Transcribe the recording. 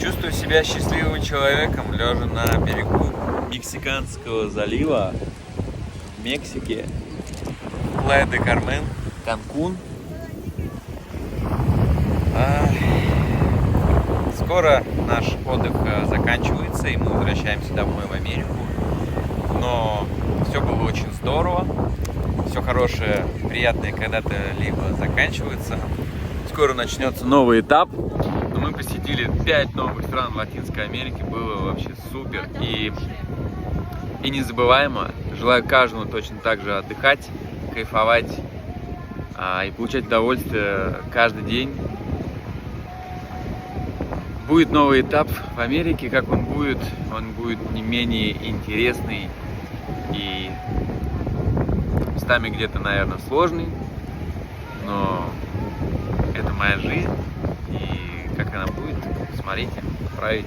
Чувствую себя счастливым человеком, лежа на берегу Мексиканского залива в Мексике. Плая де Кармен, Канкун. Скоро наш отдых заканчивается, и мы возвращаемся домой в Америку. Но все было очень здорово. Все хорошее, приятное когда-то либо заканчивается. Скоро начнется новый этап. Но мы посетили 5 новых стран в Латинской Америке. Было вообще супер и незабываемо. Желаю каждому точно так же отдыхать, кайфовать и получать удовольствие каждый день. Будет новый этап в Америке. Как он будет? Он будет не менее интересный и местами где-то, наверное, сложный. Но это моя жизнь. И как она будет, смотрите, править.